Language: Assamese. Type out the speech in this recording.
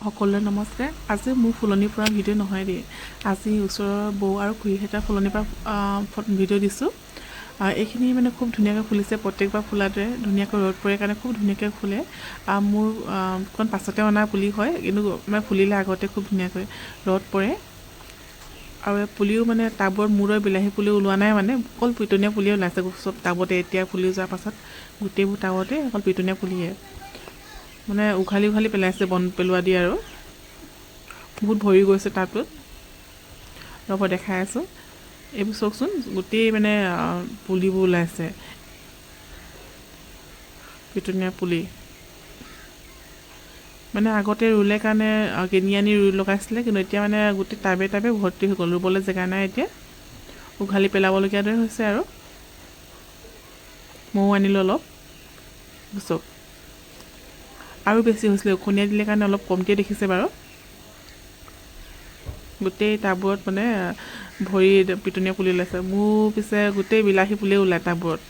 সকলোৰে নমস্কাৰ। আজি মোৰ ফুলনিৰ পৰা ভিডিঅ' নহয় দেই, আজি ওচৰৰ বৌ আৰু খুৰীহঁতৰ ফুলনিৰ পৰা ভিডিঅ' দিছোঁ। এইখিনি মানে খুব ধুনীয়াকৈ ফুলিছে, প্ৰত্যেকবাৰ ফুলাটোৱে ধুনীয়াকৈ ৰ'দ পৰে কাৰণে খুব ধুনীয়াকৈ ফুলে। মোৰ অকণ পাছতে অনা পুলি হয়, কিন্তু মানে ফুলিলে আগতে খুব ধুনীয়াকৈ ৰ'দ পৰে। আৰু পুলিও মানে টাবত মোৰ বিলাহী পুলি ওলোৱা নাই, মানে অকল পিটনীয়া পুলিয়ে ওলাইছে চব টাবতে। এতিয়া ফুলি যোৱাৰ পাছত গোটেইবোৰ টাবতে অকল পিটনীয়া পুলিয়ে, মানে উঘালি পেলাইছে বন পেলোৱা দি, আৰু বহুত ভৰি গৈছে টাবটোত। ৰ'ব দেখাই আছোঁ, এইবোৰ চাওকচোন গোটেই মানে পুলিবোৰ ওলাইছে, পিটনীয়া পুলি। মানে আগতে ৰুলে কাৰণে কিনি আনি ৰুই লগাইছিলে, কিন্তু এতিয়া মানে গোটেই টাবে ভৰ্তি হৈ গ'ল, ৰুবলৈ জেগা নাই এতিয়া, উঘালি পেলাবলগীয়া দৰে হৈছে। আৰু ময়ো আনিলোঁ অলপ, চব আৰু বেছি হৈছিলে, উখনীয়া দিলে কাৰণে অলপ কমকৈ দেখিছে বাৰু। গোটেই টাববোৰত মানে ভৰি পিটনীয়া পুলি ওলাইছে। মোৰ পিছে গোটেই বিলাহী পুলিয়ে ওলায় টাববোৰত।